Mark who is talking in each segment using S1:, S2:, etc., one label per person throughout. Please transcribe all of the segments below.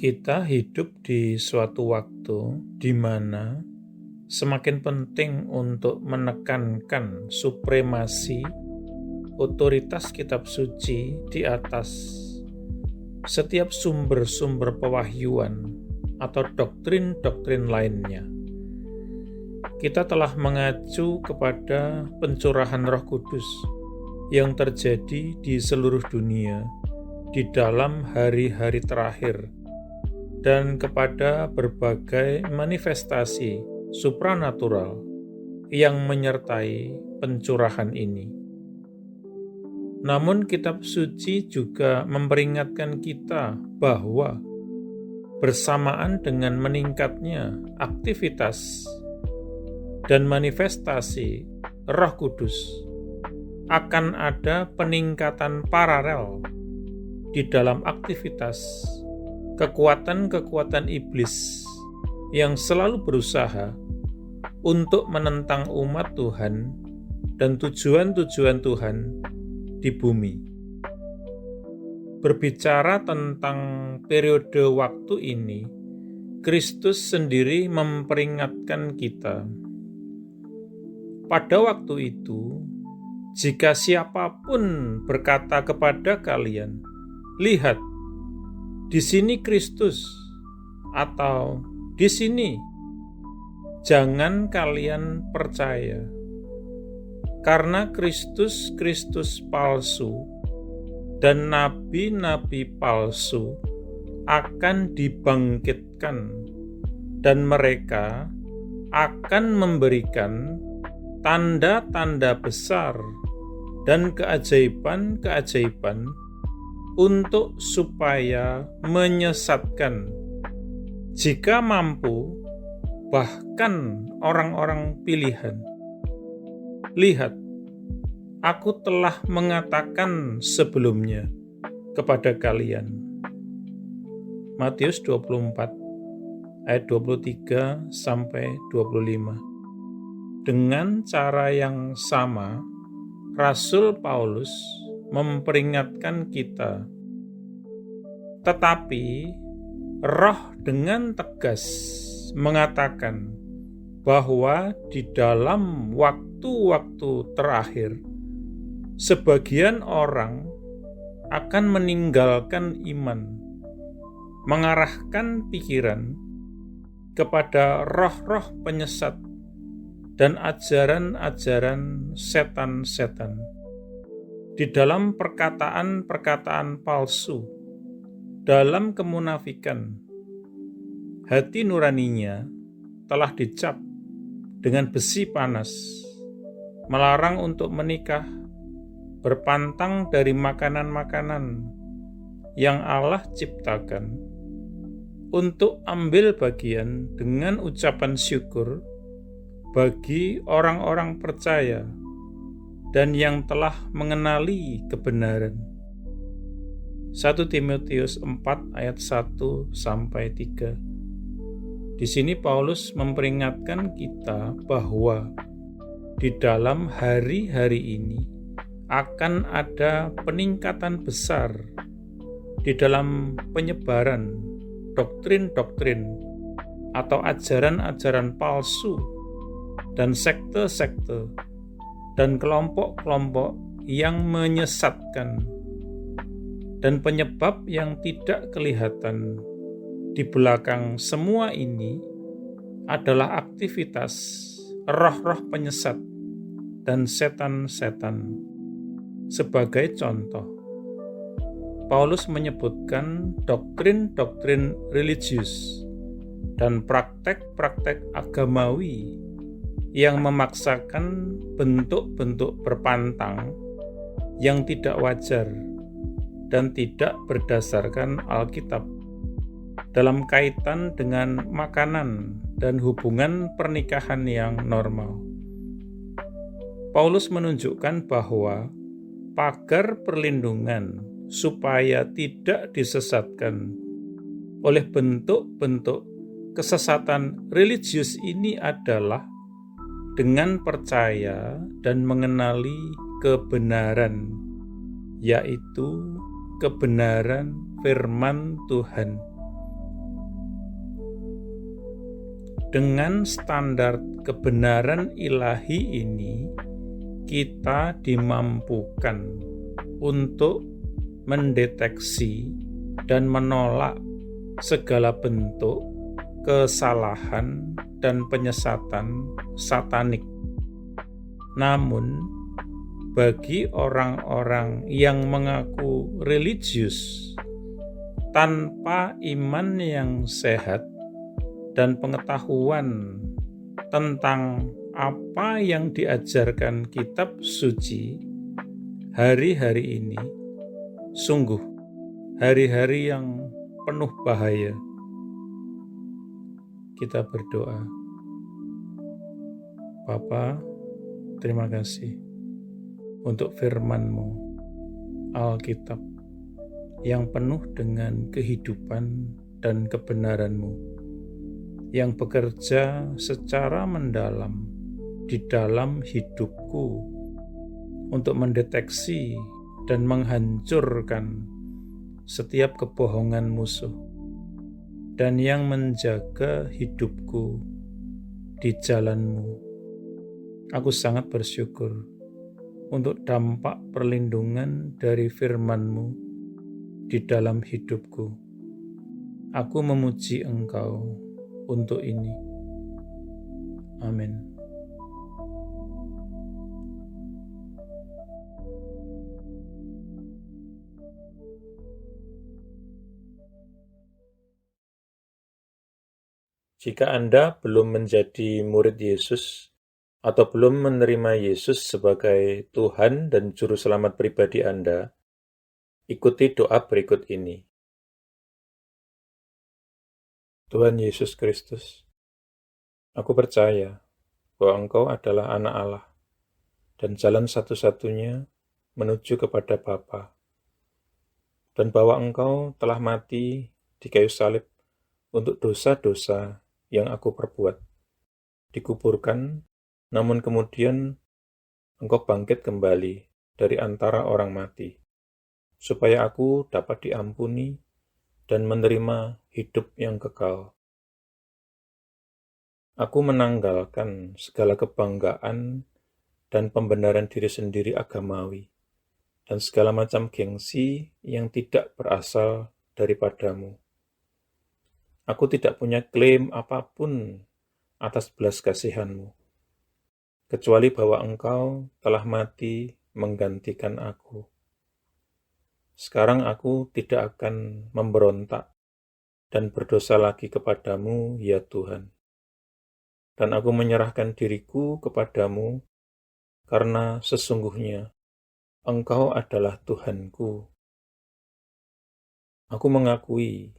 S1: Kita hidup di suatu waktu di mana semakin penting untuk menekankan supremasi otoritas kitab suci di atas setiap sumber-sumber pewahyuan atau doktrin-doktrin lainnya. Kita telah mengacu kepada pencurahan Roh Kudus yang terjadi di seluruh dunia di dalam hari-hari terakhir dan kepada berbagai manifestasi supranatural yang menyertai pencurahan ini. Namun kitab suci juga memperingatkan kita bahwa bersamaan dengan meningkatnya aktivitas dan manifestasi Roh Kudus akan ada peningkatan paralel di dalam aktivitas kekuatan-kekuatan iblis yang selalu berusaha untuk menentang umat Tuhan dan tujuan-tujuan Tuhan di bumi. Berbicara tentang periode waktu ini, Kristus sendiri memperingatkan kita. Pada waktu itu, jika siapapun berkata kepada kalian, "Lihat, di sini Kristus," atau "Di sini," jangan kalian percaya, karena Kristus palsu dan nabi-nabi palsu akan dibangkitkan, dan mereka akan memberikan tanda-tanda besar dan keajaiban-keajaiban untuk supaya menyesatkan, jika mampu, bahkan orang-orang pilihan. Lihat, aku telah mengatakan sebelumnya kepada kalian. Matius 24 ayat 23-25. Dengan cara yang sama, Rasul Paulus memperingatkan kita. Tetapi Roh dengan tegas mengatakan bahwa di dalam waktu-waktu terakhir, sebagian orang akan meninggalkan iman, mengarahkan pikiran kepada roh-roh penyesat dan ajaran-ajaran setan-setan. Di dalam perkataan-perkataan palsu, dalam kemunafikan, hati nuraninya telah dicap dengan besi panas, melarang untuk menikah, berpantang dari makanan-makanan yang Allah ciptakan, untuk ambil bagian dengan ucapan syukur bagi orang-orang percaya dan yang telah mengenali kebenaran. 1 Timotius 4 ayat 1-3. Di sini Paulus memperingatkan kita bahwa di dalam hari-hari ini akan ada peningkatan besar di dalam penyebaran doktrin-doktrin atau ajaran-ajaran palsu dan sekte-sekte dan kelompok-kelompok yang menyesatkan, dan penyebab yang tidak kelihatan di belakang semua ini adalah aktivitas roh-roh penyesat dan setan-setan. Sebagai contoh, Paulus menyebutkan doktrin-doktrin religius dan praktek-praktek agamawi yang memaksakan bentuk-bentuk berpantang yang tidak wajar dan tidak berdasarkan Alkitab dalam kaitan dengan makanan dan hubungan pernikahan yang normal. Paulus menunjukkan bahwa pagar perlindungan supaya tidak disesatkan oleh bentuk-bentuk kesesatan religius ini adalah dengan percaya dan mengenali kebenaran, yaitu kebenaran firman Tuhan Dengan standar kebenaran ilahi ini, kita dimampukan untuk mendeteksi dan menolak segala bentuk kesalahan dan penyesatan satanik. Namun, bagi orang-orang yang mengaku religius tanpa iman yang sehat dan pengetahuan tentang apa yang diajarkan kitab suci, hari-hari ini sungguh hari-hari yang penuh bahaya. Kita berdoa. Bapa, terima kasih untuk firman-Mu, Alkitab, yang penuh dengan kehidupan dan kebenaran-Mu, yang bekerja secara mendalam di dalam hidupku untuk mendeteksi dan menghancurkan setiap kebohongan musuh, dan yang menjaga hidupku di jalan-Mu. Aku sangat bersyukur untuk dampak perlindungan dari firman-Mu di dalam hidupku. Aku memuji Engkau untuk ini. Amin. Jika Anda belum menjadi murid Yesus atau belum menerima Yesus sebagai Tuhan dan Juru Selamat pribadi Anda, ikuti doa berikut ini. Tuhan Yesus Kristus, aku percaya bahwa Engkau adalah Anak Allah dan jalan satu-satunya menuju kepada Bapa, dan bahwa Engkau telah mati di kayu salib untuk dosa-dosa yang aku perbuat, dikuburkan, namun kemudian Engkau bangkit kembali dari antara orang mati, supaya aku dapat diampuni dan menerima hidup yang kekal. Aku menanggalkan segala kebanggaan dan pembenaran diri sendiri agamawi, dan segala macam gengsi yang tidak berasal daripadamu. Aku tidak punya klaim apapun atas belas kasihan-Mu, kecuali bahwa Engkau telah mati menggantikan aku. Sekarang aku tidak akan memberontak dan berdosa lagi kepadamu, ya Tuhan. Dan aku menyerahkan diriku kepadamu, karena sesungguhnya Engkau adalah Tuhanku. Aku mengakui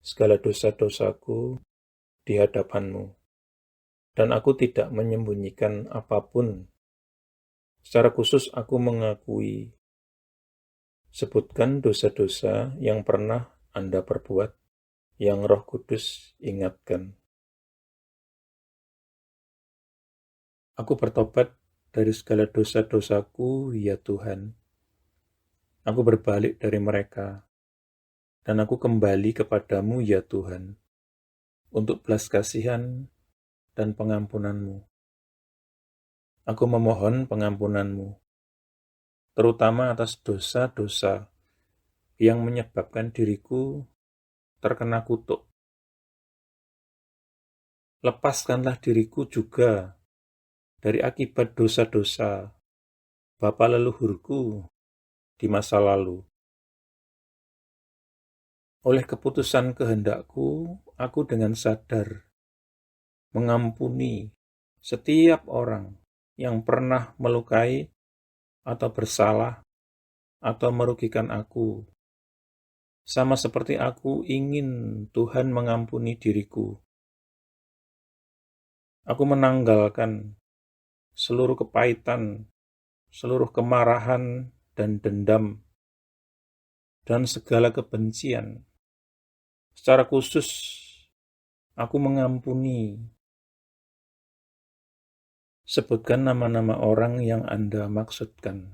S1: segala dosa-dosaku di hadapan-Mu, dan aku tidak menyembunyikan apapun. Secara khusus aku mengakui, sebutkan dosa-dosa yang pernah Anda perbuat, yang Roh Kudus ingatkan. Aku bertobat dari segala dosa-dosaku, ya Tuhan. Aku berbalik dari mereka, dan aku kembali kepadamu, ya Tuhan, untuk belas kasihan dan pengampunan-Mu. Aku memohon pengampunan-Mu, terutama atas dosa-dosa yang menyebabkan diriku terkena kutuk. Lepaskanlah diriku juga dari akibat dosa-dosa bapa leluhurku di masa lalu. Oleh keputusan kehendakku, aku dengan sadar mengampuni setiap orang yang pernah melukai atau bersalah atau merugikan aku, sama seperti aku ingin Tuhan mengampuni diriku. Aku menanggalkan seluruh kepahitan, seluruh kemarahan dan dendam, dan segala kebencian. Secara khusus, aku mengampuni. Sebutkan nama-nama orang yang Anda maksudkan.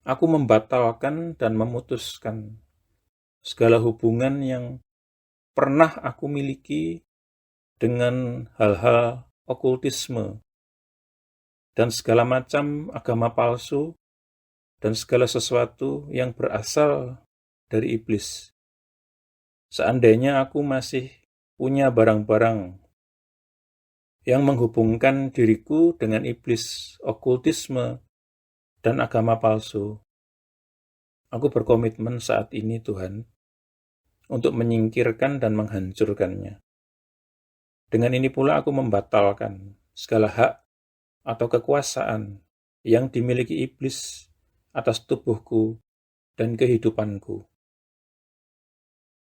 S1: Aku membatalkan dan memutuskan segala hubungan yang pernah aku miliki dengan hal-hal okultisme dan segala macam agama palsu dan segala sesuatu yang berasal dari iblis. Seandainya aku masih punya barang-barang yang menghubungkan diriku dengan iblis, okultisme, dan agama palsu, aku berkomitmen saat ini, Tuhan, untuk menyingkirkan dan menghancurkannya. Dengan ini pula aku membatalkan segala hak atau kekuasaan yang dimiliki iblis atas tubuhku dan kehidupanku.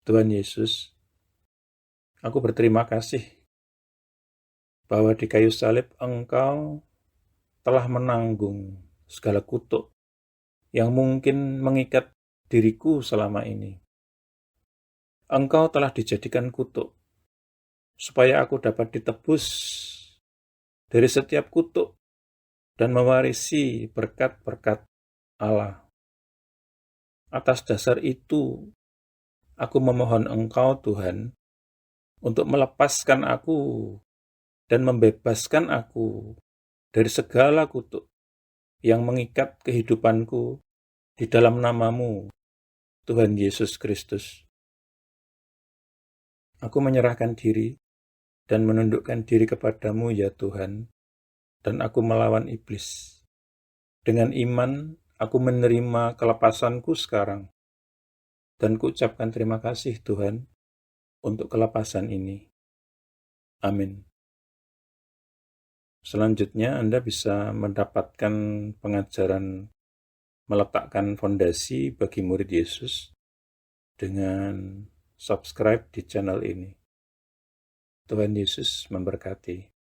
S1: Tuhan Yesus, aku berterima kasih bahwa di kayu salib Engkau telah menanggung segala kutuk yang mungkin mengikat diriku selama ini. Engkau telah dijadikan kutuk, supaya aku dapat ditebus dari setiap kutuk dan mewarisi berkat-berkat Allah. Atas dasar itu, aku memohon Engkau, Tuhan, untuk melepaskan aku dan membebaskan aku dari segala kutuk yang mengikat kehidupanku di dalam nama-Mu, Tuhan Yesus Kristus. Aku menyerahkan diri dan menundukkan diri kepadamu, ya Tuhan, dan aku melawan iblis. Dengan iman, aku menerima kelepasanku sekarang, dan kuucapkan terima kasih, Tuhan, untuk kelepasan ini. Amin. Selanjutnya, Anda bisa mendapatkan pengajaran meletakkan fondasi bagi murid Yesus dengan subscribe di channel ini. Tuhan Yesus memberkati.